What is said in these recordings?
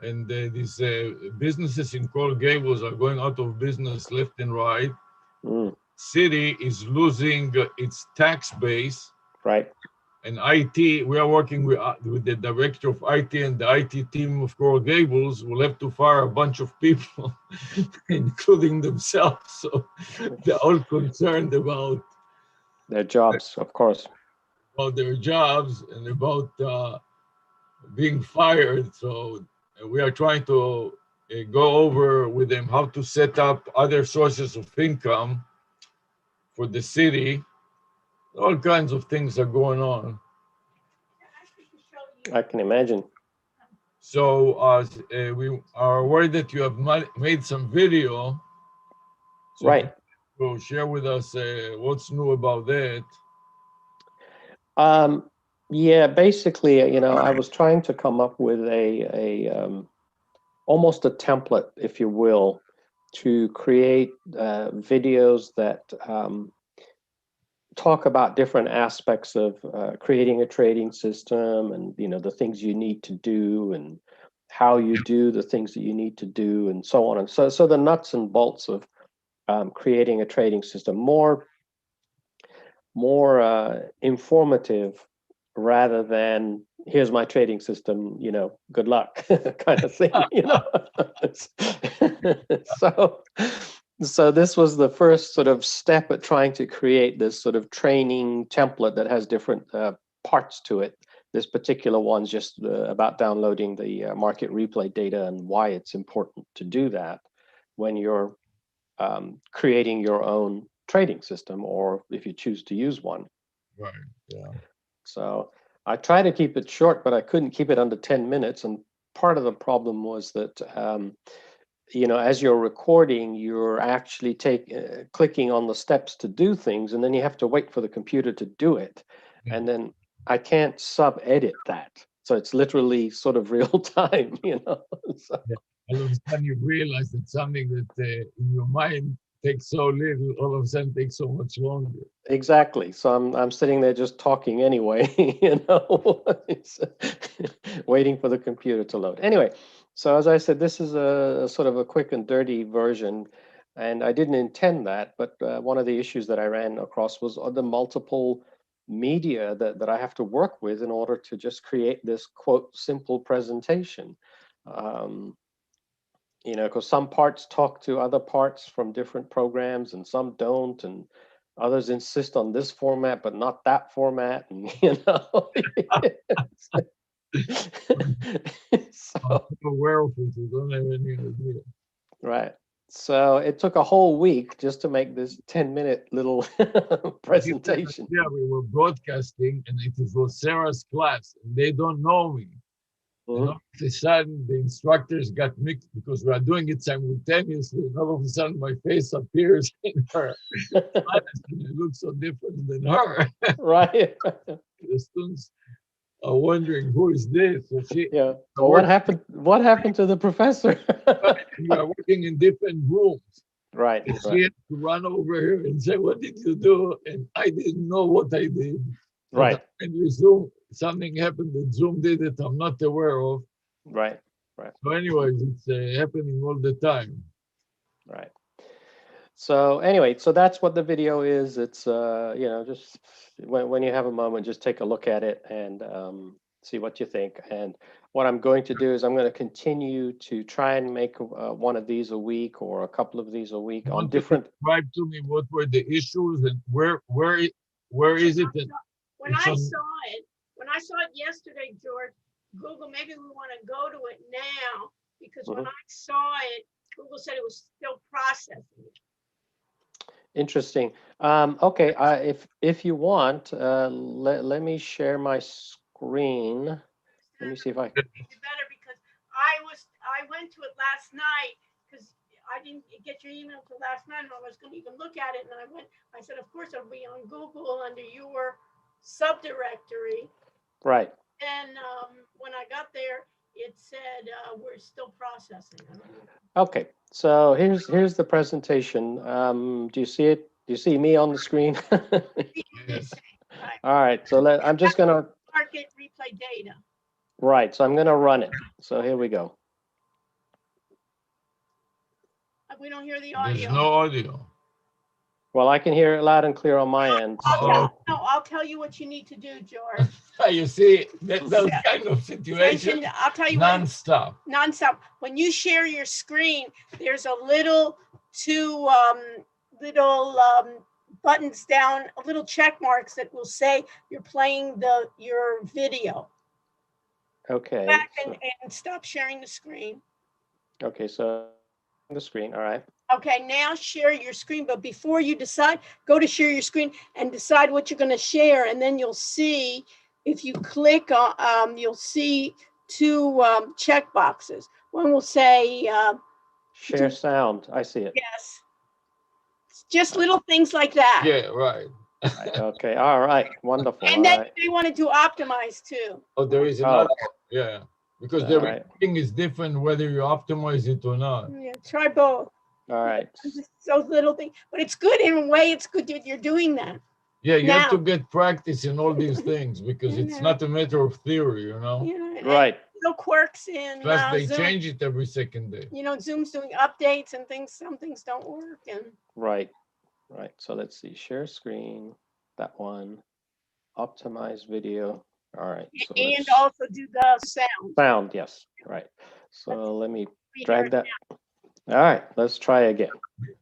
And these businesses in Coral Gables are going out of business left and right. Mm, City is losing its tax base. right. And IT, we are working with the director of IT, and the IT team of Coral Gables will have to fire a bunch of people, including themselves. So they're all concerned Their jobs, of course. their jobs and about being fired. So we are trying to go over with them how to set up other sources of income for the city. All kinds of things are going on. I can imagine. So we are aware that you have made some video. So if you Right. will share with us what's new about that. Um, yeah, basically, I was trying to come up with almost a template, if you will, to create videos that talk about different aspects of creating a trading system, and the things you need to do, and how you do the things that you need to do, and so on. And so the nuts and bolts of creating a trading system, more informative, rather than here's my trading system, good luck kind of thing. so so this was the first sort of step at trying to create this sort of training template that has different parts to it. This particular one's just about downloading the market replay data, and why it's important to do that when you're creating your own trading system, or if you choose to use one. Right. Yeah. So I try to keep it short, but I couldn't keep it under 10 minutes. And part of the problem was that, as you're recording, you're actually clicking on the steps to do things, and then you have to wait for the computer to do it. Yeah. And then I can't sub-edit that. So it's literally sort of real time. So, Yeah. All of a sudden you realize that something that in your mind takes so little, all of a sudden takes so much longer. exactly. So I'm sitting there just talking anyway, It's waiting for the computer to load. Anyway, so as I said, this is a sort of a quick and dirty version, and I didn't intend that, but one of the issues that I ran across was the multiple media that I have to work with in order to just create this quote simple presentation. Um, because some parts talk to other parts from different programs, and some don't, and others insist on this format but not that format, and I'm so so aware of it, you don't have any idea. right. So it took a whole week just to make this 10-minute little To give you an presentation. idea, we were broadcasting and it was Sarah's class and they don't know me. And all Mhm. of a sudden, the instructors got mixed because we are doing it simultaneously. And all of a sudden, my face appears in her class, and I look so different than her. Right. The students are wondering who is this. So Yeah. we're Well, what working, happened? What happened to the professor? we are working in different rooms. Right. And Right. she had to run over here and say, "What did you do?" And I didn't know what I did. Right. Sometimes when you Zoom, something happened that Zoom did it I'm not aware of. Right. Right. So, anyways, it's happening all the time. Right. So anyway, so that's what the video is. It's just when you have a moment, just take a look at it and see what you think. And what I'm going to do is I'm going to continue to try and make one of these a week, or a couple of these a week, I on want to different. describe to me what were the issues and where is it that When it's I on. saw it, when I saw it yesterday, George, Google, maybe we want to go to it now, because when Mhm. I saw it, Google said it was still processing. Interesting. Okay, if you want, let me share my screen. Let me see if I. Maybe better, because I went to it last night, because I didn't get your email till last night, and I was going to even look at it, and then I said, of course it'll be on Google under your subdirectory. Right. And when I got there, it said we're still processing. I don't know. Okay, so here's the presentation. Do you see it? Do you see me on the screen? Right. Yes. All right, so I'm just That's gonna. market replay data. Right, so I'm going to run it. So here we go. We don't hear the There's audio. no audio. Well, I can hear it loud and clear on my end. So I'll tell you what you need to do, George. You see, those kind of situations, I'll tell you what, non-stop. nonstop. When you share your screen, there's a little two buttons down, little check marks that will say you're playing your video. okay. Back and stop sharing the screen. Okay, so the screen, all right. Okay, now share your screen, but before you decide, go to share your screen and decide what you're going to share, and then you'll see, if you click on, you'll see two check boxes. One will say share sound. I see it. yes. Just little things like that. Yeah, right. Right, okay, all right, wonderful. And then they wanted to optimize too. Oh, there is another. Yeah, because the recording is different whether you optimize it or not. Yeah, try both. All right. Those little things, but it's good in a way. It's good that you're doing that. Yeah, you have to get practice in all these things because it's not a matter of theory, you know. Yeah, right. Little quirks in. Plus, they Zoom. change it every second day. You know, Zoom's doing updates and things. Some things don't work. And right. So let's see. Share screen. That one. Optimize video. All right. So and also do the sound. Sound, yes. Right. So let me drag that. All right. Let's try again.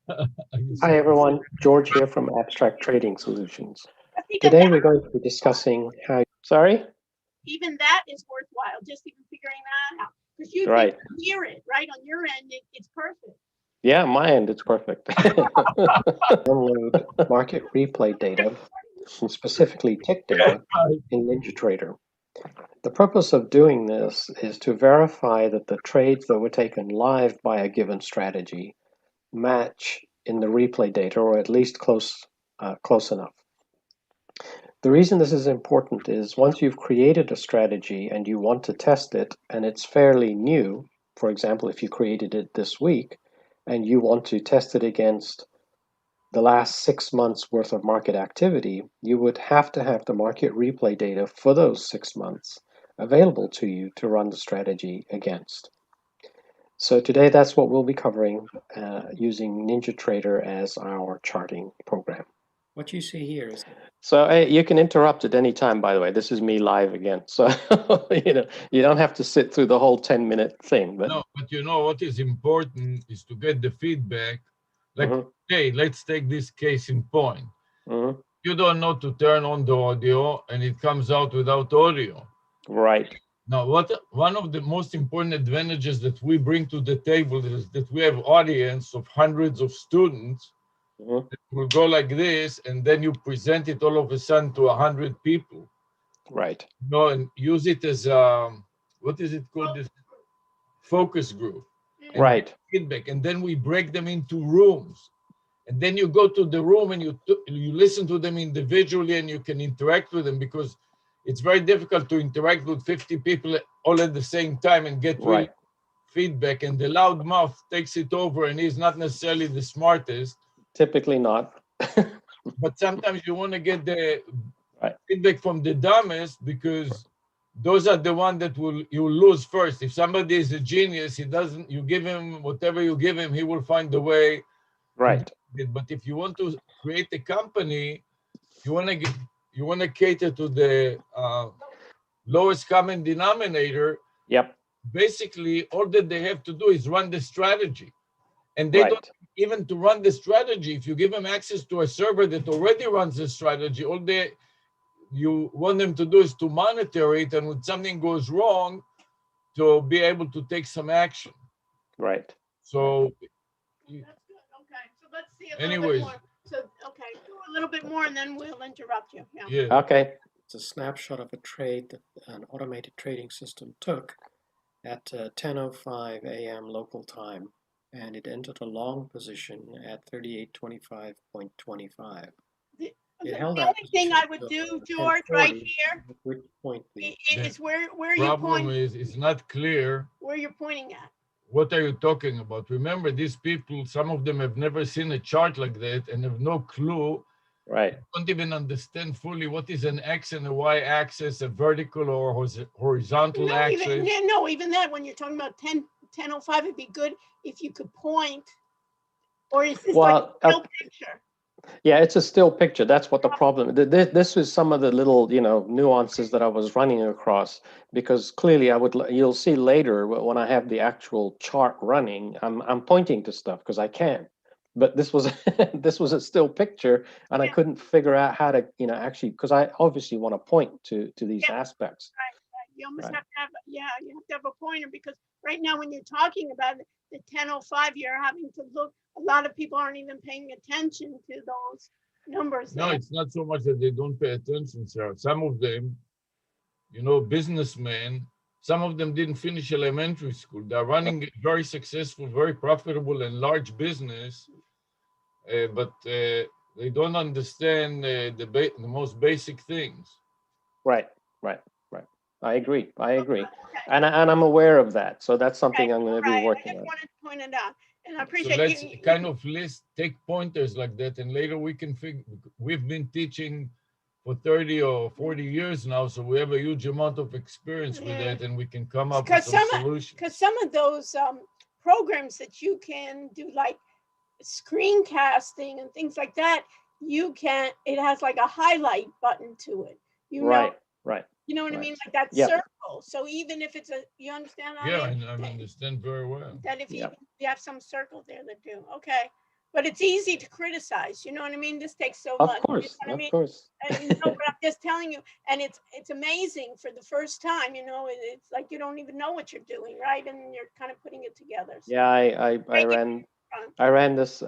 Hi, everyone. George here from Abstract Trading Solutions. Today, we're going to be discussing how. Sorry? Even that is worthwhile, just even figuring that out. Because you can hear it, right? On your end, it's perfect. Yeah, my end, it's perfect. Download market replay data, and specifically tick data, in NinjaTrader. The purpose of doing this is to verify that the trades that were taken live by a given strategy match in the replay data, or at least close enough. The reason this is important is once you've created a strategy and you want to test it and it's fairly new, for example, if you created it this week and you want to test it against the last 6 months worth of market activity, you would have to have the market replay data for those 6 months available to you to run the strategy against. So today that's what we'll be covering using NinjaTrader as our charting program. What you see here is. So you can interrupt at any time, by the way. This is me live again. So, you don't have to sit through the whole 10-minute thing. But no, but you know what is important is to get the feedback. Like, okay, let's take this case in point. You don't know to turn on the audio and it comes out without audio. Right. Now, one of the most important advantages that we bring to the table is that we have audience of hundreds of students. It will go like this, and then you present it all of a sudden to 100 people. Right. You know, and use it as what is it called? This focus group. And right. Feedback, and then we break them into rooms, and then you go to the room and you listen to them individually, and you can interact with them because it's very difficult to interact with 50 people all at the same time and get real feedback. And the loud mouth takes it over, and he's not necessarily the smartest. Typically not. But sometimes you want to get the feedback from the dumbest because those are the ones that you lose first. If somebody is a genius, you give him whatever you give him, he will find the way. Right. But if you want to create a company, you want to cater to the lowest common denominator. Yep. Basically, all that they have to do is run the strategy. And they don't even to run the strategy. If you give them access to a server that already runs the strategy, all you want them to do is to monitor it, and when something goes wrong, to be able to take some action. Right. So that's good. Okay. So let's see a little bit more. So okay, do a little bit more and then we'll interrupt you. Yeah. Okay. It's a snapshot of a trade that an automated trading system took at 10:05 a.m. local time, and it entered a long position at 3825.25. The only thing I would do, George, right here, which point is where you're problem pointing. is it's not clear where you're pointing at. What are you talking about? Remember, these people, some of them have never seen a chart like that and have no clue Right. don't even understand fully what is an X and a Y axis, a vertical or horizontal No, axis. even that, when you're talking about 10:05, it'd be good if you could point, or is this like a still picture? Yeah, it's a still picture. That's what the problem. This was some of the little, nuances that I was running across, because clearly you'll see later when I have the actual chart running, I'm pointing to stuff because I can. But this was this was a still picture, and I couldn't figure out how to, actually, because I obviously want to point to these aspects. Right. You almost have to have, you have to have a pointer, because right now when you're talking about the 10:05, you're having to look. A lot of people aren't even paying attention to those numbers. No, it's not so much that they don't pay attention, sir. Some of them, businessmen, some of them didn't finish elementary school. They're running a very successful, very profitable and large business, but they don't understand the most basic things. Right. I agree. And I'm aware of that. So that's something I'm going to be working on. I wanted to point it out, and I So appreciate let's you. kind of take pointers like that, and later we can figure. We've been teaching for 30 or 40 years now, so we have a huge amount of experience with it, and we can come up with some solutions. Because some of those programs that you can do, like screencasting and things like that, it has like a highlight button to it. Right. You know what I mean? Like that circle. So even if it's you understand? Yeah, I understand very well. That if you have some circle there that do, okay. But it's easy to criticize, you know what I mean? This takes so much. Of course. And but I'm just telling you, and it's amazing for the first time, it's like you don't even know what you're doing, right? And you're kind of putting it together. So. Yeah, I ran this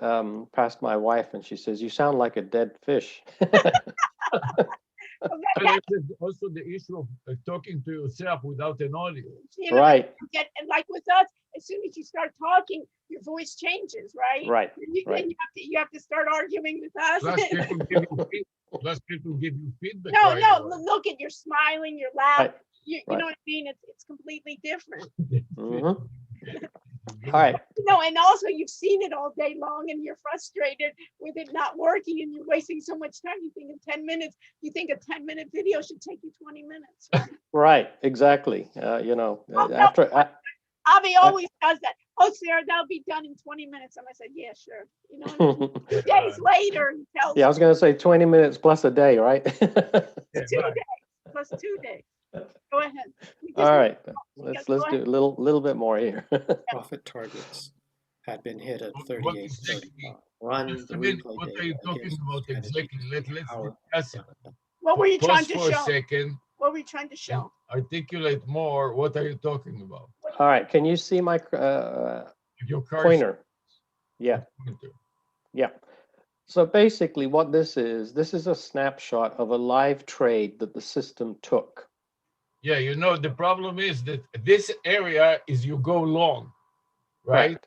past my wife, and she says, "You sound like a dead fish." Also, the issue of talking to yourself without an audience. Right. And like with us, as soon as you start talking, your voice changes, right? Right. Then you have to start arguing with us. Plus, people give you feedback. No. Look at, you're smiling, you're laughing. Right. You know what I mean? It's completely different. Mm-hmm. All right. And also you've seen it all day long, and you're frustrated with it not working, and you're wasting so much time. You think in 10 minutes, you think a 10-minute video should take you 20 minutes. Right. Exactly. After Avi always does that. Oh, Sarah, that'll be done in 20 minutes. And I said, yeah, sure. 2 days later, he tells I was going to say 20 minutes plus a day, right? 2 days plus 2 days. Go ahead. All right. Let's do a little bit more here. Profit targets had been hit at 38.35. Run the replay what data are you talking about exactly? Let's discuss it. What were you trying to for show? A second. What were you trying to show? Articulate more. What are you talking about? All right. Can you see my your pointer? Yeah. Yeah. So basically what this is a snapshot of a live trade that the system took. Yeah, the problem is that this area is you go long, right?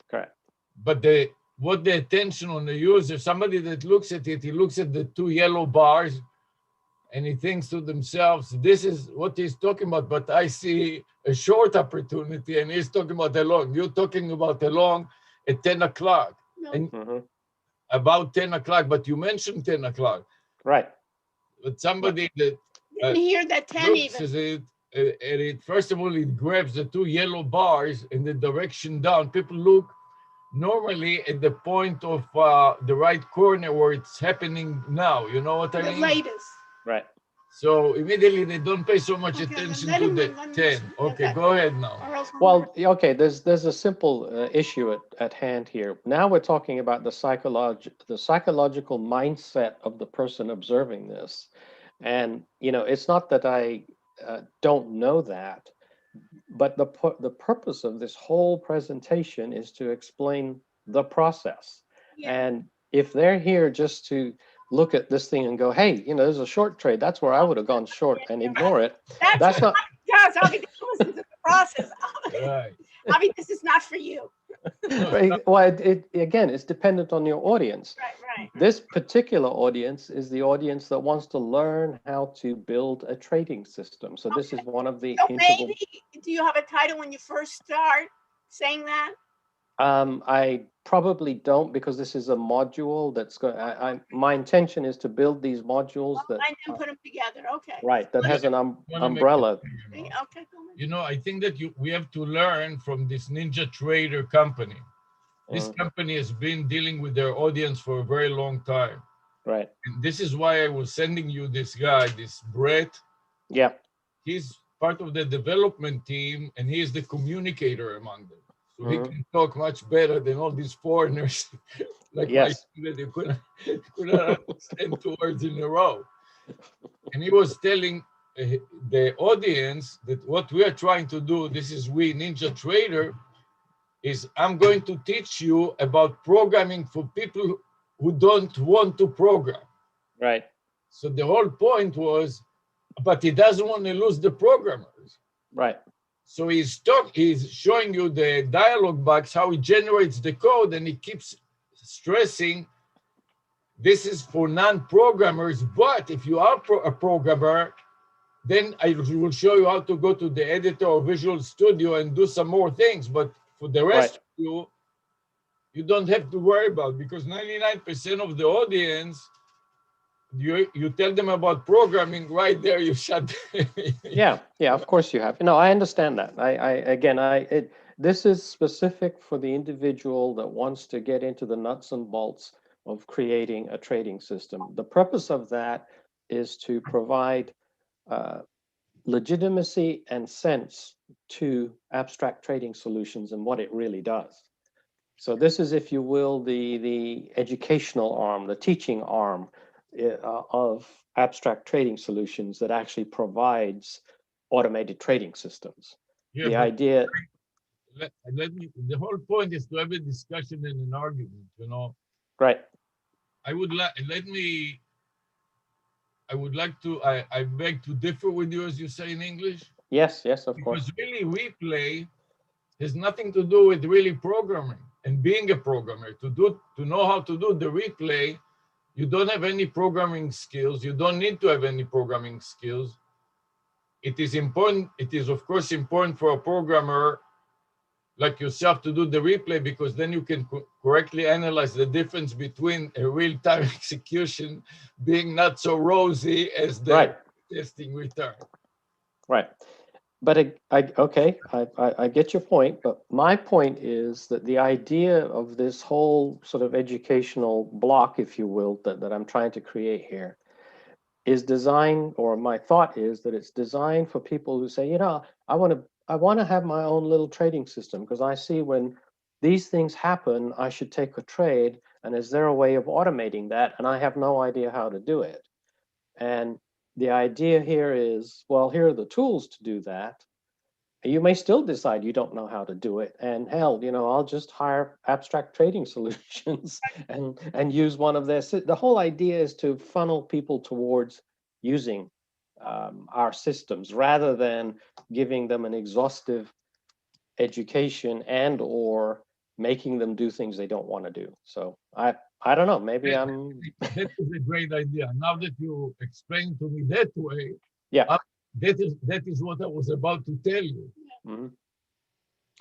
Correct. But the attention on the user, somebody that looks at it, he looks at the 2 yellow bars and he thinks to themselves, this is what he's talking about, but I see a short opportunity and he's talking about the long. You're talking about the long at 10 o'clock. No. And about 10 o'clock, but you mentioned 10 o'clock. Right. But somebody that didn't hear that 10 even. First of all, it grabs the 2 yellow bars in the direction down. People look normally at the point of the right corner where it's happening now. You know what I mean? The latest. Right. So immediately they don't pay so much attention to the 10. Okay, go ahead now. Well, okay, there's a simple issue at hand here. Now we're talking about the psychological mindset of the person observing this. And, it's not that I don't know that, but the purpose of this whole presentation is to explain the process. Yeah. And if they're here just to look at this thing and go, hey, there's a short trade, that's where I would have gone short, and ignore it. That's not. Yes, I mean, listen to the process. Right. I mean, this is not for you. Well, again, it's dependent on your audience. Right. This particular audience is the audience that wants to learn how to build a trading system. So this is one of the. So maybe, do you have a title when you first start saying that? I probably don't, because this is a module that's going. My intention is to build these modules that And then put them together, okay. right that has an Wanna make umbrella. it, Okay, go ahead. You know, I think that we have to learn from this Ninja Trader company. This company has been dealing with their audience for a very long time. Right. And this is why I was sending you this guy, this Brett. Yeah. He's part of the development team, and he is the communicator among them. So he can talk much better than all these foreigners, like Yes. that you couldn't understand 2 words in a row. And he was telling the audience that what we are trying to do, this is we Ninja Trader, is I'm going to teach you about programming for people who don't want to program. Right. So the whole point was, but he doesn't want to lose the programmers. Right. So he's showing you the dialog box, how he generates the code, and he keeps stressing this is for non-programmers, but if you are a programmer, then I will show you how to go to the editor or Visual Studio and do some more things. But for the rest of you don't have to worry about, because 99% of the audience, you tell them about programming, right there you shut. Yeah, of course you have. No, I understand that. This is specific for the individual that wants to get into the nuts and bolts of creating a trading system. The purpose of that is to provide legitimacy and sense to abstract trading solutions and what it really does. So this is, if you will, the educational arm, the teaching arm of abstract trading solutions that actually provides automated trading systems. Yeah, the idea. The whole point is to have a discussion and an argument, you know. Right. I would like to, I beg to differ with you, as you say in English. Yes, of course. Because really replay has nothing to do with really programming and being a programmer. To know how to do the replay, you don't have any programming skills. You don't need to have any programming skills. It is important. It is, of course, important for a programmer like yourself to do the replay, because then you can correctly analyze the difference between a real-time execution being not so rosy as the testing return. Right. But I get your point, but my point is that the idea of this whole sort of educational block, if you will, that I'm trying to create here is designed, or my thought is that it's designed for people who say, you know, I want to have my own little trading system, because I see when these things happen, I should take a trade, and is there a way of automating that? And I have no idea how to do it. And the idea here is, well, here are the tools to do that. You may still decide you don't know how to do it, and hell, you know, I'll just hire abstract trading solutions and use one of their. The whole idea is to funnel people towards using our systems rather than giving them an exhaustive education and or making them do things they don't want to do. So I don't know, maybe that is a great idea. Now that you explained to me that way, that is what I was about to tell you. Mm-hmm.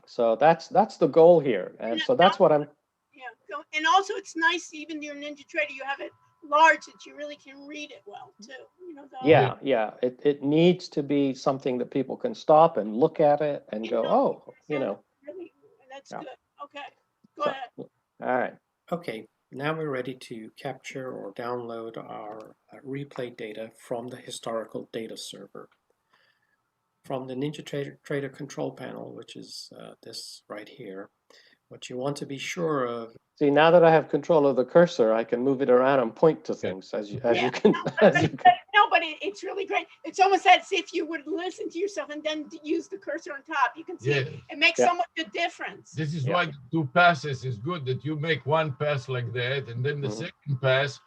So that's the goal here, and so that's what I'm. Yeah, and also it's nice, even your Ninja Trader, you have it large that you really can read it well too. You know. It needs to be something that people can stop and look at it and go, oh, you know. Really, that's good. Okay, go ahead. All right. Okay, now we're ready to capture or download our replay data from the historical data server. From the Ninja Trader control panel, which is this right here, what you want to be sure of. See, now that I have control of the cursor, I can move it around and point to things as you can. No, but it's really great. It's almost as if you would listen to yourself and then use the cursor on top. You can see it makes so much a difference. This is why 2 passes is good, that you make 1 pass like that, and then the second pass,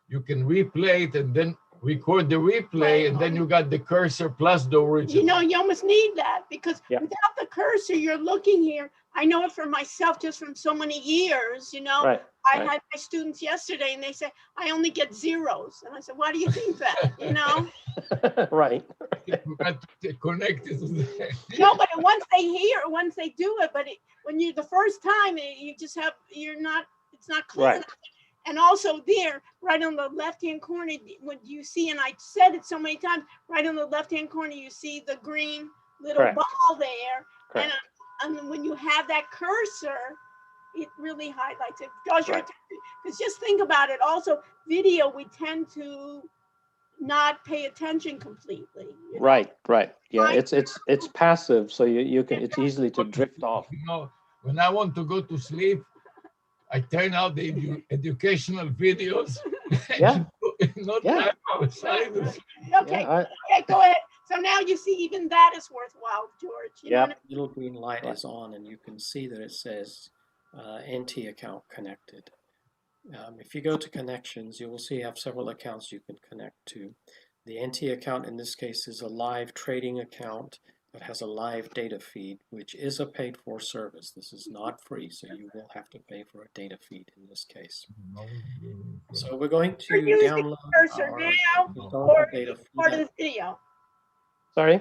you can replay it and then record the replay, and then you got the cursor plus the original. You know, you almost need that because Yeah. without the cursor, you're looking here. I know it for myself just from so many years, you know. Right. I had my students yesterday and they say, I only get zeros. And I said, why do you think that? You know? Right. You got to connect it to the- No, but once they do it, but when you the first time, you just have, it's not clear Right. enough. And also there, right on the left-hand corner, when you see, and I said it so many times, right on the left-hand corner, you see the green little Correct. ball there. Correct. And when you have that cursor, it really highlights it, draws your Right. attention. Because just think about it. Also, video, we tend to not pay attention completely. You know? Right. Right. Yeah. Right. It's passive, so you can, it's easily to drift off. You know, when I want to go to sleep, I turn out the educational videos. Yeah. Not Yeah. time outside. Okay, Yeah. okay, go ahead. So now you see even that is worthwhile, George. You know Yeah. what I Little green light Right. is on, and you can see that it says NT account connected. If you go to connections, you will see you have several accounts you can connect to. The NT account in this case is a live trading account that has a live data feed, which is a paid for service. This is not free, so you will have to pay for a data feed in this case. So we're going to You're using download cursor our now, historical or data it's part of feed. the video. Sorry.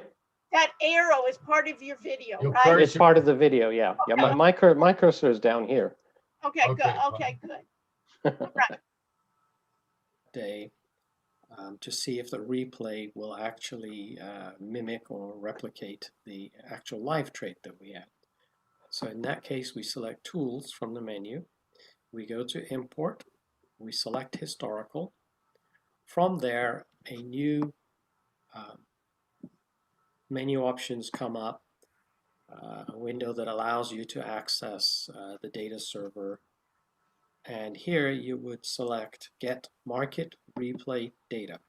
That arrow is part of your video, Your right? cursor- It's part of the video. Yeah. Yeah. My cursor is down here. Okay, good. Okay, Okay, good. Right. Day to see if the replay will actually mimic or replicate the actual live trade that we had. So in that case, we select Tools from the menu. We go to Import. We select Historical. From there, a new menu options come up, a window that allows you to access the data server. And here you would select Get Market Replay Data.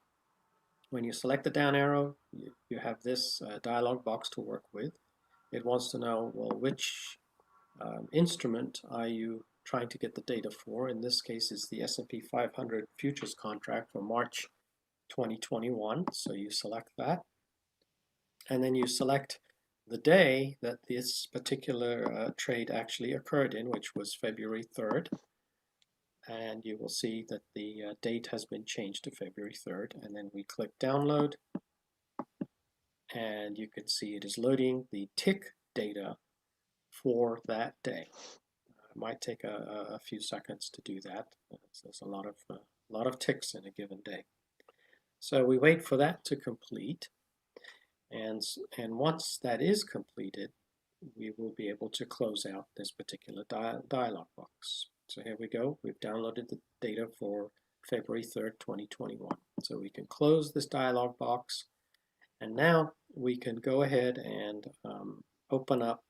When you select the down arrow, you have this dialog box to work with. It wants to know, well, which instrument are you trying to get the data for? In this case, it's the S&P 500 futures contract for March 2021. So you select that. And then you select the day that this particular trade actually occurred in, which was February 3rd. And you will see that the date has been changed to February 3rd. And then we click download. And you can see it is loading the tick data for that day. It might take a few seconds to do that. There's a lot of ticks in a given day. So we wait for that to complete. And once that is completed, we will be able to close out this particular dialog box. So here we go. We've downloaded the data for February 3rd, 2021. So we can close this dialog box. And now we can go ahead and open up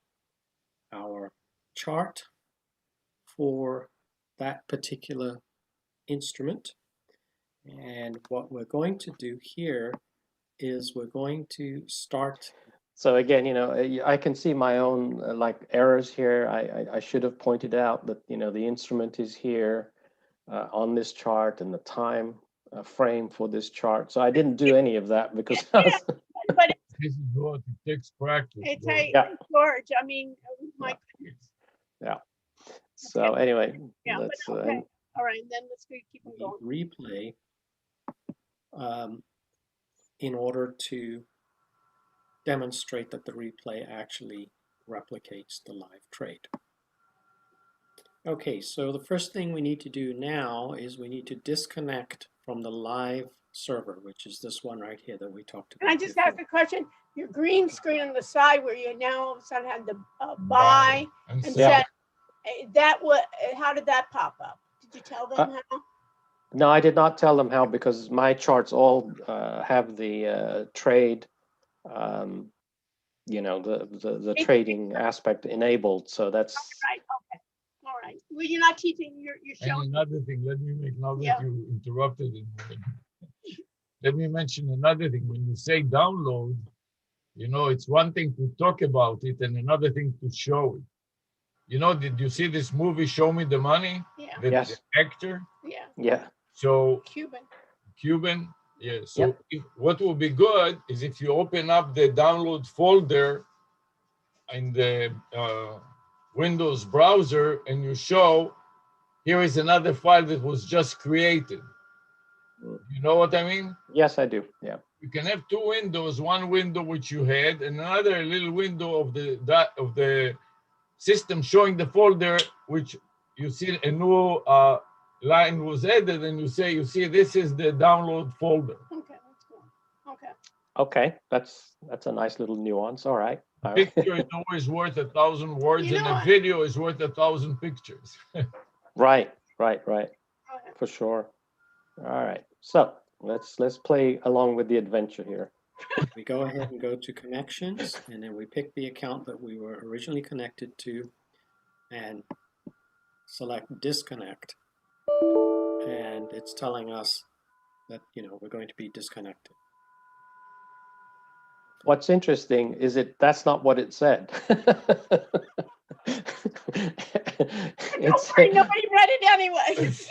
our chart for that particular instrument. And what we're going to do here is we're going to start. So again, you know, I can see my own like errors here. I should have pointed out that, you know, the instrument is here on this chart and the time frame for this chart. So I didn't do any of that because I was, But This is what it takes practice. it's George. a, Yeah. George, I mean, my goodness. so anyway, Yeah, but let's okay. All right, then let's keep them the going. replay in order to demonstrate that the replay actually replicates the live trade. Okay, so the first thing we need to do now is we need to disconnect from the live server, which is this one right here that we talked about. Can I just before. ask a question? Your green screen on the side where you now all of a sudden had the buy And and so- Yeah. said, that what, how did that pop up? Did you tell them how? No, I did not tell them how because my charts all have the trade, you know, the trading aspect enabled. So that's Right, okay, all right. Well, you're not teaching, you're And showing. another thing, let me make, now that Yeah. you interrupted it, let me mention another thing. When you say download, you know, it's one thing to talk about it and another thing to show it. You know, did you see this movie, Show Me the Money? Yeah, The Yes. actor? yeah, yeah, So Cuban. Cuban, Yeah, so what will be good is if you open up the download folder in the Windows browser and you show, here is another file that was just created. You know what I mean? Yes, I do. Yeah. You can have two windows, one window which you had, and another little window of the system showing the folder which you see a new line was added, and you see this is the download folder. Okay, that's cool. Okay. Okay, that's a nice little nuance. All right. A picture is always worth 1,000 words, and a video is worth 1,000 pictures. Right. Okay. For sure. All right. So let's play along with the adventure here. We go ahead and go to connections, and then we pick the account that we were originally connected to and select disconnect. And it's telling us that, we're going to be disconnected. What's interesting is that's not what it said. Don't worry, nobody read it anyways.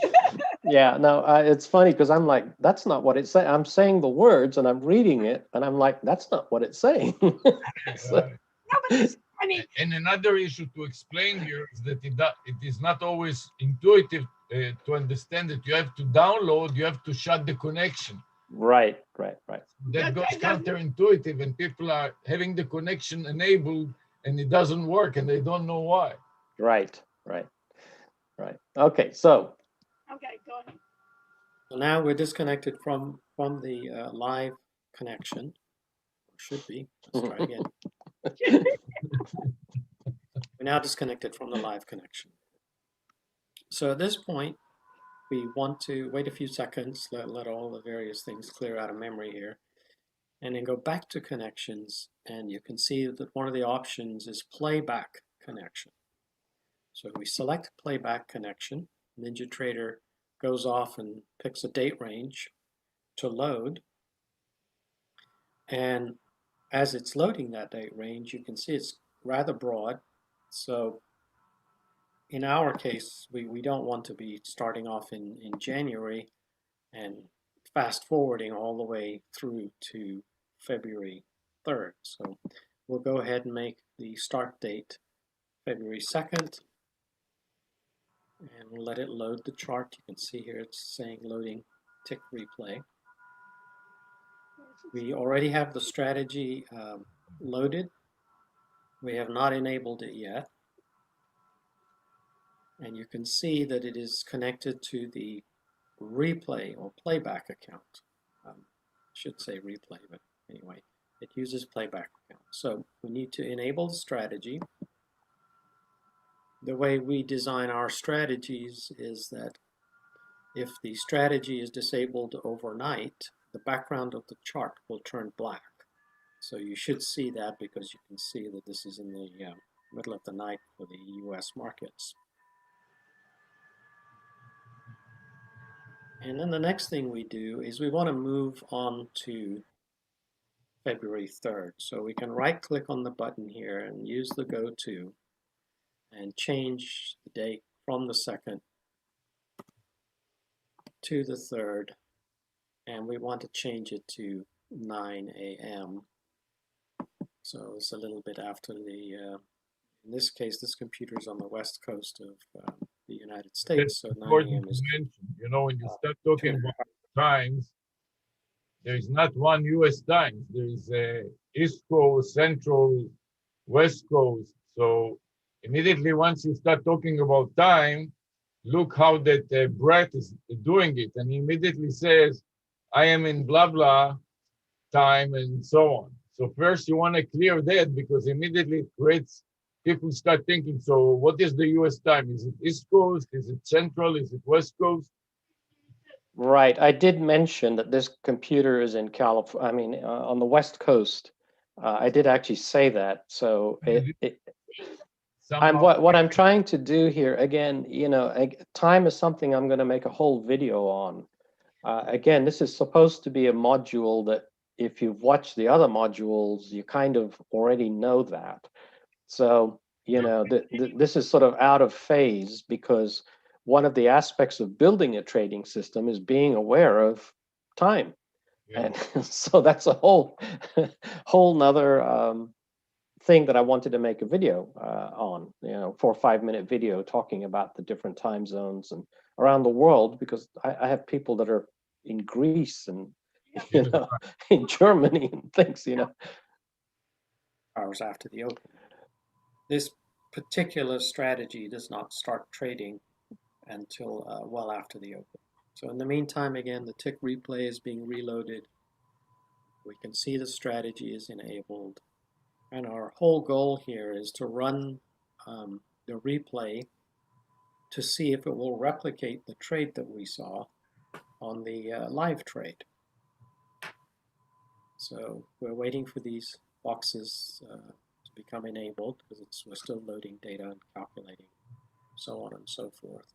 Yeah, no, it's funny because I'm like, that's not what it's saying. I'm saying the words and I'm reading it and I'm like, that's not what it's saying. So, And another issue to explain here is that it is not always intuitive to understand that you have to download, you have to shut the connection. Right. That goes counterintuitive, and people are having the connection enabled and it doesn't work and they don't know why. Right. Okay, so. Okay, go ahead. So now we're disconnected from the live connection. Should be. Let's try again. We're now disconnected from the live connection. So at this point, we want to wait a few seconds, let all the various things clear out of memory here, and then go back to connections, and you can see that one of the options is playback connection. So we select playback connection. NinjaTrader goes off and picks a date range to load, and as it's loading that date range, you can see it's rather broad. So in our case, we don't want to be starting off in January and fast forwarding all the way through to February 3rd. So we'll go ahead and make the start date February 2nd, and we'll let it load the chart. You can see here it's saying loading tick replay. We already have the strategy loaded. We have not enabled it yet. And you can see that it is connected to the replay or playback account. I should say replay, but anyway, it uses playback account. So we need to enable the strategy. The way we design our strategies is that if the strategy is disabled overnight, the background of the chart will turn black. So you should see that because you can see that this is in the middle of the night for the US markets. And then the next thing we do is we want to move on to February 3rd. So we can right click on the button here and use the go to and change the date from the 2nd to the 3rd. And we want to change it to 9 a.m. So it's a little bit after the, in this case, this computer is on the west coast of the United States. So 9 a.m. is... when you start talking about times, there is not one US time. There is a East Coast, Central, West Coast. So immediately once you start talking about time, look how that Brett is doing it. And he immediately says, I am in blah, blah time and so on. So first you want to clear that because immediately it creates, people start thinking, so what is the US time? Is it East Coast? Is it Central? Is it West Coast? Right. I did mention that this computer is in California, I mean, on the West Coast. I did actually say that. So what I'm trying to do here, again, time is something I'm going to make a whole video on. Again, this is supposed to be a module that if you've watched the other modules, you kind of already know that. So, this is sort of out of phase because one of the aspects of building a trading system is being aware of time. Yeah. And so that's a whole nother thing that I wanted to make a video on, 4 or 5 minute video talking about the different time zones and around the world, because I have people that are in Greece and Yes, in Germany and things, Hours after the open. This particular strategy does not start trading until well after the open. So in the meantime, again, the tick replay is being reloaded. We can see the strategy is enabled. And our whole goal here is to run the replay to see if it will replicate the trade that we saw on the live trade. So we're waiting for these boxes to become enabled because we're still loading data and calculating, so on and so forth.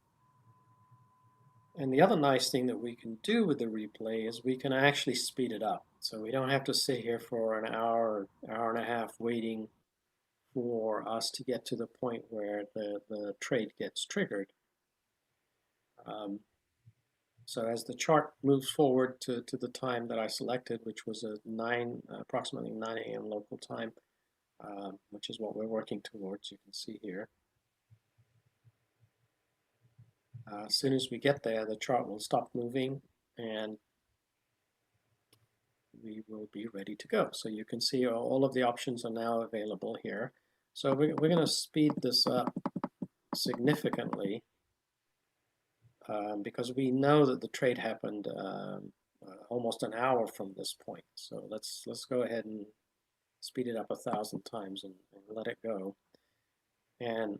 And the other nice thing that we can do with the replay is we can actually speed it up. So we don't have to sit here for an hour, hour and a half waiting for us to get to the point where the trade gets triggered. So as the chart moves forward to the time that I selected, which was approximately 9 a.m. local time, which is what we're working towards, you can see here. As soon as we get there, the chart will stop moving and we will be ready to go. So you can see all of the options are now available here. So we're going to speed this up significantly because we know that the trade happened almost an hour from this point. So let's go ahead and speed it up 1,000 times and let it go. And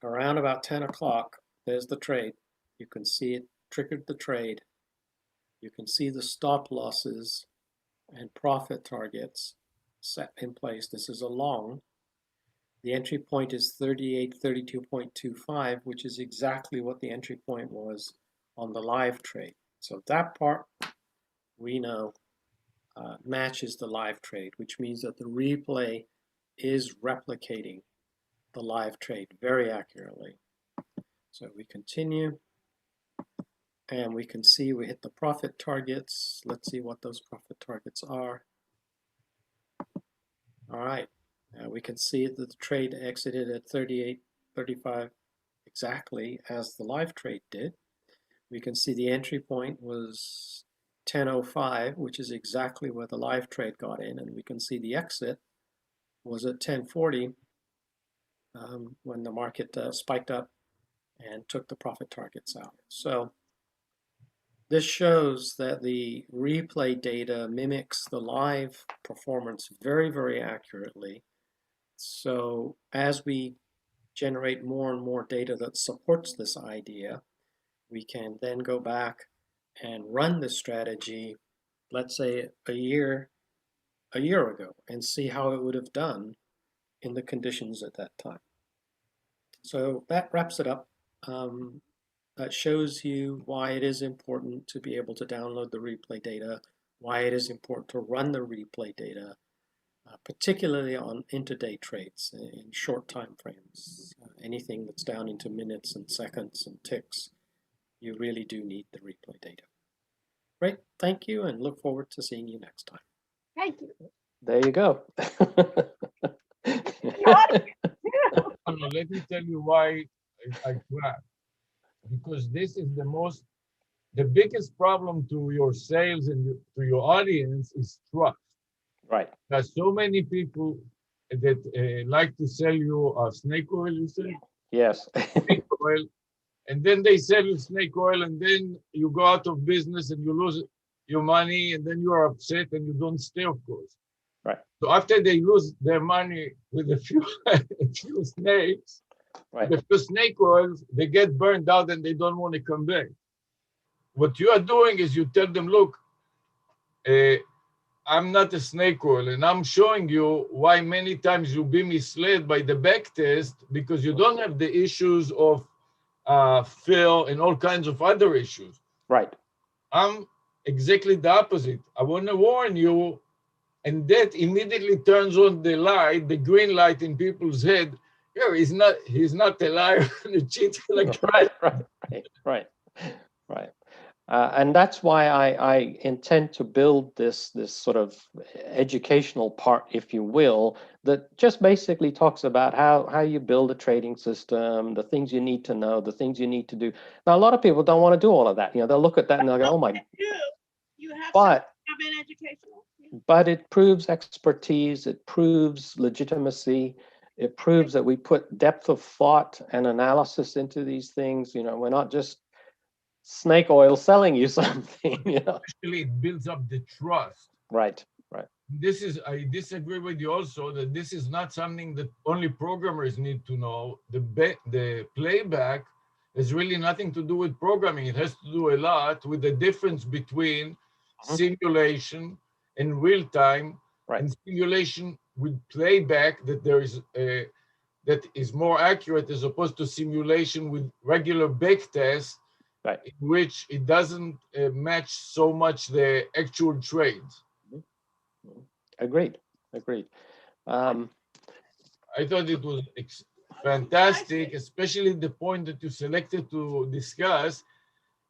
around about 10 o'clock, there's the trade. You can see it triggered the trade. You can see the stop losses and profit targets set in place. This is a long. The entry point is 3832.25, which is exactly what the entry point was on the live trade. So that part we know matches the live trade, which means that the replay is replicating the live trade very accurately. So we continue and we can see we hit the profit targets. Let's see what those profit targets are. All right, we can see that the trade exited at 38.35 exactly as the live trade did. We can see the entry point was 10.05, which is exactly where the live trade got in, and we can see the exit was at 10.40 when the market spiked up and took the profit targets out. So this shows that the replay data mimics the live performance very, very accurately. So as we generate more and more data that supports this idea, we can then go back and run this strategy, let's say a year ago, and see how it would have done in the conditions at that time. So that wraps it up. That shows you why it is important to be able to download the replay data, why it is important to run the replay data, particularly on intraday trades in short time frames. Anything that's down into minutes and seconds and ticks, you really do need the replay data. Great, thank you, and look forward to seeing you next time. Thank you. There you go. No, let me tell you why I cracked. Because this is the biggest problem to your sales and to your audience is trust. Right. There's so many people that like to sell you snake oil, you say? Yes. Snake oil. And then they sell you snake oil, and then you go out of business and you lose your money, and then you are upset and you don't stay, of course. Right. So after they lose their money with a few, a few snakes, Right. the few snake oils, they get burned out and they don't want to come back. What you are doing is you tell them, look, I'm not a snake oil, and I'm showing you why many times you'll be misled by the back test because you don't have the issues of fill and all kinds of other issues. Right. I'm exactly the opposite. I want to warn you, and that immediately turns on the light, the green light in people's head. Yeah, he's not a liar and a cheat. Like Right. And that's why I intend to build this sort of educational part, if you will, that just basically talks about how you build a trading system, the things you need to know, the things you need to do. Now, a lot of people don't want to do all of that. You know, they'll look at that and they'll go, "Oh my!" You have But have an educational. but it proves expertise. It proves legitimacy. It proves that we put depth of thought and analysis into these things. You know, we're not just snake oil selling you something. You know, Actually, it builds up the trust. right. This is, I disagree with you also that this is not something that only programmers need to know. The playback has really nothing to do with programming. It has to do a lot with the difference between simulation and real time, Right. and simulation with playback that there is that is more accurate as opposed to simulation with regular back test, Right. in which it doesn't match so much the actual trades. Agreed. I thought it was fantastic, especially the point that you selected to discuss,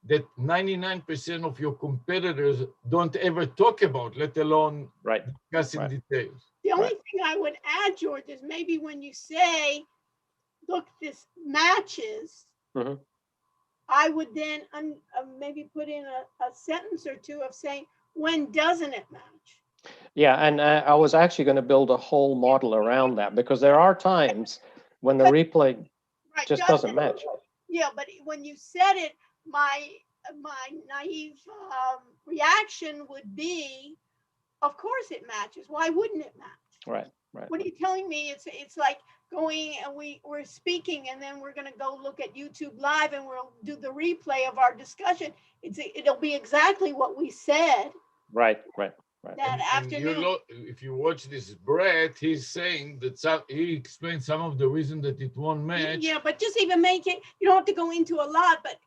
that 99% of your competitors don't ever talk about, let alone Right. discuss in details. The only thing I would add, George, is maybe when you say, look, this matches, I would then maybe put in a sentence or two of saying, when doesn't it match? Yeah, and I was actually going to build a whole model around that, because there are times when the replay just doesn't match. Yeah, but when you said it, my naive reaction would be, of course it matches. Why wouldn't it match? Right. What are you telling me? It's like going and we're speaking and then we're going to go look at YouTube Live and we'll do the replay of our discussion. It'll be exactly what we said. Right. That afternoon. If you watch this, Brett, he's saying that he explained some of the reason that it won't match. Yeah, but just even make it, you don't have to go into a lot, but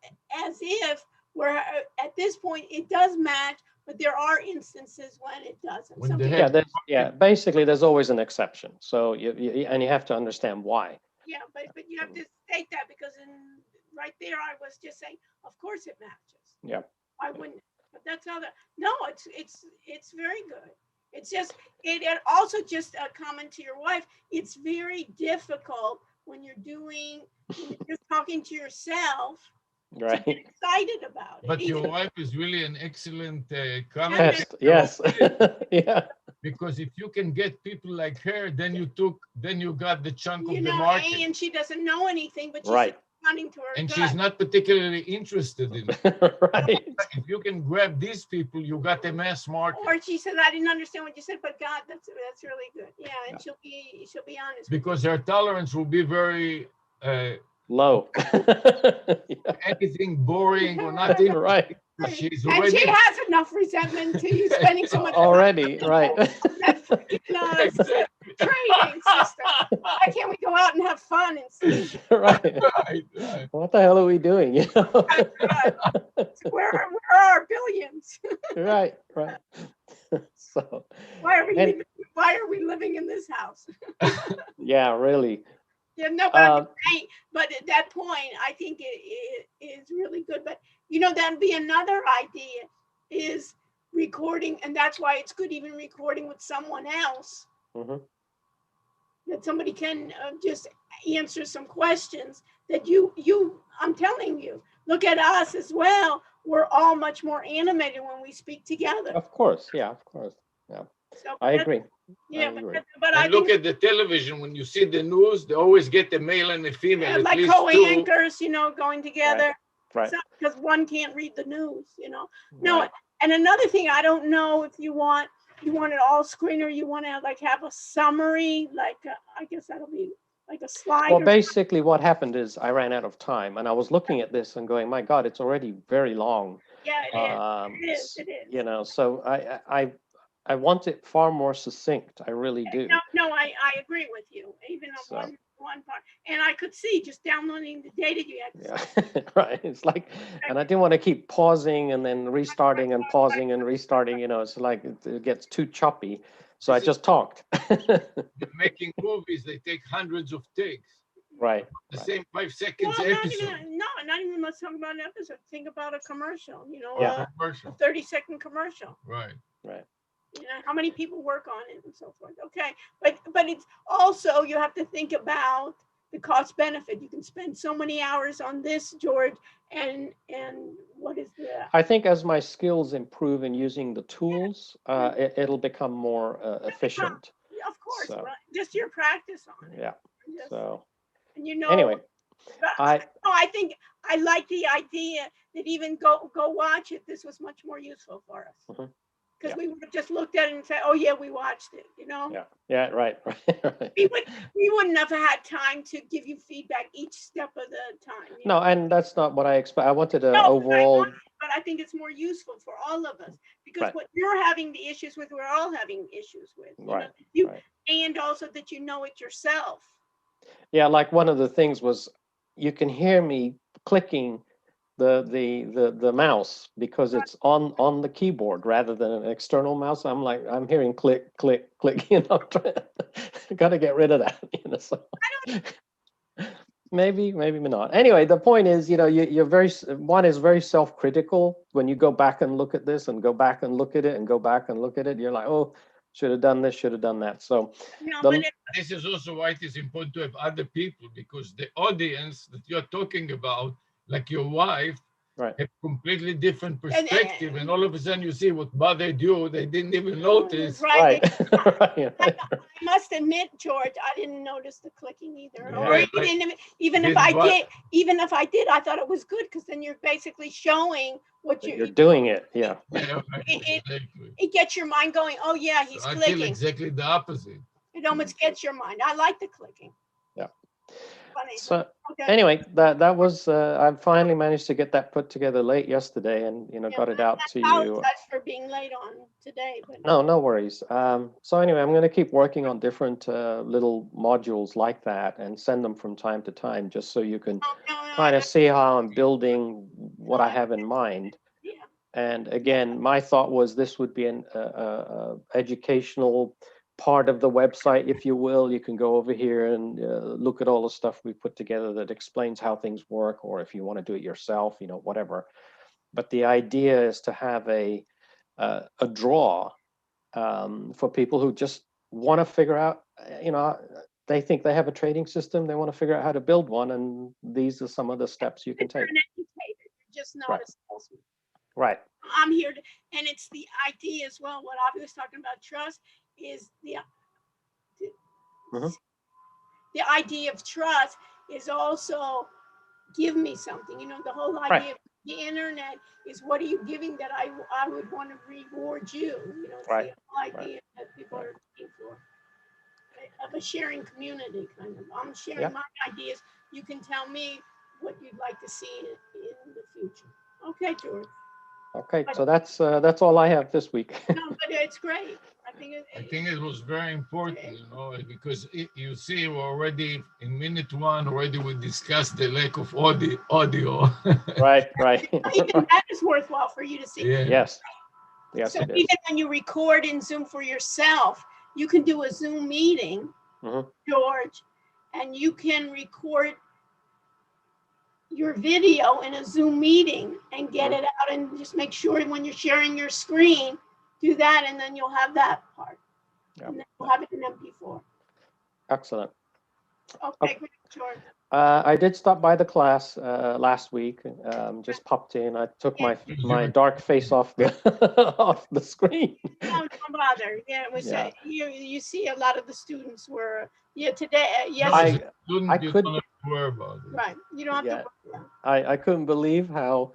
as if we're at this point, it does match, but there are instances when it doesn't. Basically, there's always an exception. So you have to understand why. Yeah, but you have to state that, because right there, I was just saying, of course it matches. Yeah. Why wouldn't it? But that's how no, it's very good. It's just, it also just a comment to your wife. It's very difficult when you're just talking to yourself. Right. To get excited about it. But your wife is really an excellent comment. Yes. Yeah. Because if you can get people like her, then you got the chunk of the market. And she doesn't know anything, but she's responding to her and gut. she's not particularly interested in it. Right. If you can grab these people, you got the mass market. Or she said, I didn't understand what you said, but God, that's really good. Yeah, and she'll be honest. Because her tolerance will be very low. Anything boring or nothing. Right. She has enough resentment to you spending so much already, time right? Exactly. Training system. Why can't we go out and have fun instead? Right. What the hell are we doing? You know? Where are our billions? Right. So why are we living in this house? Yeah, really. Yeah, no, but at that point, I think it is really good. But that'd be another idea, is recording, and that's why it's good even recording with someone else. That somebody can just answer some questions that I'm telling you, look at us as well. We're all much more animated when we speak together. Of course, yeah. So I agree. Yeah, but I look at the television, when you see the news, they always get the male and the female. Like co-anchors, going together. Right. Because one can't read the news, No, and another thing, I don't know if you want it all screen, or you want to have a summary, I guess that'll be like a slide. Well, basically what happened is I ran out of time, and I was looking at this and going, my God, it's already very long. Yeah, it is. So I want it far more succinct. I really do. No, I agree with you. Even on one part, and I could see just downloading the data you had. Yeah, right. It's like, and I didn't want to keep pausing and then restarting and pausing and restarting. It's like it gets too choppy. So I just talked. Making movies, they take hundreds of takes. Right. The same 5 seconds episode. No, not even let's talk about an episode. Think about a commercial, Yeah. a Commercial. 30-second commercial. Right. Right. How many people work on it and so forth. Okay. But it's also, you have to think about the cost benefit. You can spend so many hours on this, George, and what is the, I think as my skills improve in using the tools, it'll become more efficient. of course, So, right? Just your practice on it. Yeah. Just- So and anyway, but I think I like the idea that even go watch it. This was much more useful for us. Mhm. Because Yeah. we would have just looked at it and said, "Oh yeah, we watched it." yeah, right. We wouldn't have had time to give you feedback each step of the time. No, and that's not what I expect. I wanted to No, overall. but I think it's more useful for all of us because Right. what you're having the issues with, we're all having issues with. Right. Right. And also that you know it yourself. Yeah, like one of the things was you can hear me clicking the mouse because it's on the keyboard rather than an external mouse. I'm hearing click, click, click, got to get rid of that, so maybe not. Anyway, the point is, one is very self-critical when you go back and look at this and go back and look at it and go back and look at it. You're like, oh, should have done this, should have done that. So this is also why it is important to have other people, because the audience that you're talking about, like your wife, right, have completely different perspective, and all of a sudden you see what bothered you, they didn't even notice. right. I must admit, George, I didn't notice the clicking either. Yeah, Or even if I did, I thought it was good because then you're basically showing what you're doing it. Yeah. Yeah, right, exactly. It gets your mind going. Oh yeah, he's So I clicking. feel exactly the opposite. It almost gets your mind. I like the clicking. Yeah. Funny. So Okay. anyway, that was I finally managed to get that put together late yesterday, and got it out to you. I apologize for being late on today, but No worries. So anyway, I'm going to keep working on different little modules like that and send them from time to time, just so you can kind of see how I'm building what I have in mind. Yeah. And again, my thought was this would be an educational part of the website, if you will. You can go over here and look at all the stuff we put together that explains how things work, or if you want to do it yourself, whatever. But the idea is to have a draw for people who just want to figure out, they think they have a trading system, they want to figure out how to build one, and these are some of the steps you can take. You're an educator, you're just not a salesman. Right. I'm here to, and it's the idea as well. What I was talking about trust is the idea of trust is also give me something. The whole idea of the internet is what are you giving that I would want to reward you. It's the whole idea that people are looking for of a sharing community kind of. I'm sharing my ideas. You can tell me what you'd like to see in the future. Okay, George. Okay, so that's all I have this week. No, but it's great. I think it was very important, because you see, we're already in minute 1 already. We discussed the lack of audio. Right. Even that is worthwhile for you to see. Yeah. Yes. So even when you record in Zoom for yourself, you can do a Zoom meeting, George, and you can record your video in a Zoom meeting and get it out, and just make sure when you're sharing your screen, do that, and then you'll have that part. And then you'll have it in MP4. Excellent. Okay, great, George. I did stop by the class last week. Just popped in. I took my dark face off the screen. No, don't bother. Yeah, it was. You see, a lot of the students were. Today. Yes. I couldn't don't have to worry about it. Right. You don't have to worry about it. I couldn't believe how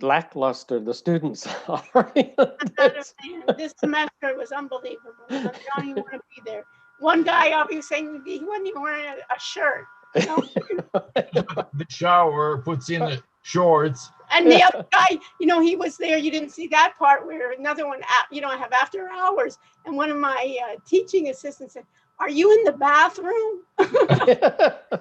lackluster the students are. This semester was unbelievable. I don't even want to be there. One guy, I was saying, he wasn't even wearing a shirt. The shower puts in the shorts. And the other guy, he was there. You didn't see that part where another one, I have after hours. And one of my teaching assistants said, "Are you in the bathroom?"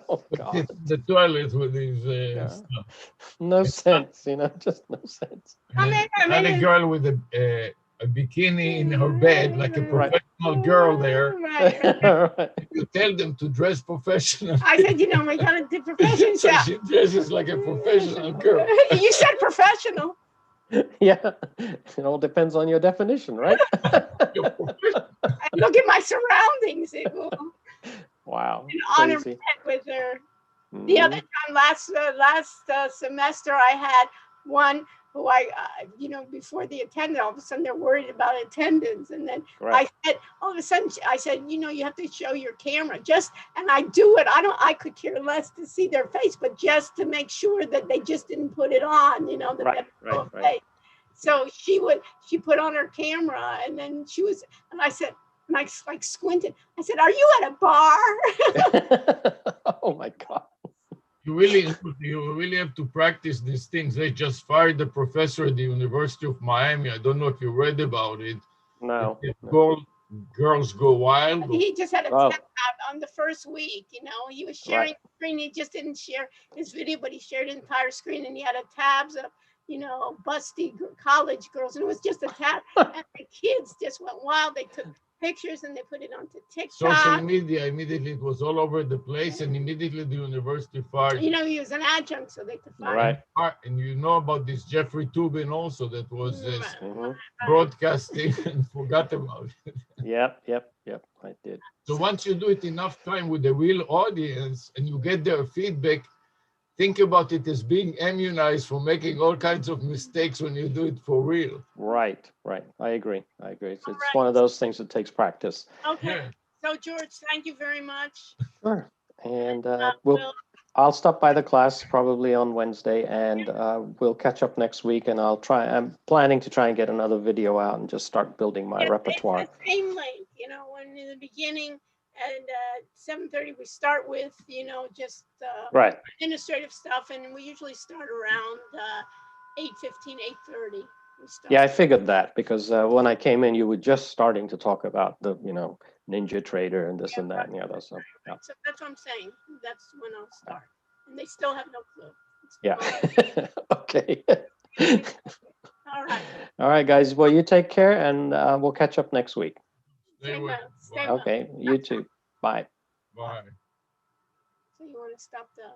Oh, God. The toilet with these stuff. No sense, just no sense. I met a girl with a a bikini in her bed, like a Right. professional girl there. Right. Right. You tell them to dress professional. I said, you know, we got a profession. So she dresses like a professional girl. You said professional. Yeah, it all depends on your definition, right? You're professional. I look at my surroundings. It will Wow, an honor crazy. with her. The other Mhm. time, last semester, I had one who you know, before the attendance, all of a sudden they're worried about attendance. And then Right. I said, all of a sudden, I said, you know, you have to show your camera and I do it. I could care less to see their face, but just to make sure that they just didn't put it on, you know, that Right, they have right, no right. face. So she put on her camera and then and I said, and I like squinted. I said, "Are you at a bar?" Oh my God. You really have to practice these things. They just fired the professor at the University of Miami. I don't know if you read about it. No. It's no. called Girls Go Wild. He just had a Oh, tab on the first week, you know. He was sharing right. the screen. He just didn't share his video, but he shared the entire screen, and he had a tabs of, you know, busty college girls, and it was just a tab. And the kids just went wild. They took pictures and they put it onto Social TikTok. media, immediately it was all over the place, and immediately the university fired. You know, he was an adjunct, so they could find Right. And you know about this Jeffrey Tubin also that was Mhm. broadcasting and forgot about it. Yep, I did. So once you do it enough time with the real audience and you get their feedback, think about it as being immunized from making all kinds of mistakes when you do it for real. Right. I agree. It's All one of those things that takes practice. Okay. Yeah. So George, thank you very much. Sure. And We'll- I'll stop by the class probably on Wednesday, and we'll catch up next week. And I'm planning to try and get another video out and just start building my Yeah, repertoire. it's the same link, you know, when in the beginning and 7:30 we start with, you know, just Right. administrative stuff, and we usually start around 8:15, 8:30. We start. Yeah, I figured that because when I came in, you were just starting to talk about the, Ninja Trader and this and that and the other stuff. Yeah. So that's what I'm saying. That's when I'll start, and they still have no clue. Yeah. Okay. All right. All right, guys. Well, you take care, and we'll catch up next week. Stay well. Stay well. Okay. You too. Bye. Bye. So you want to stop the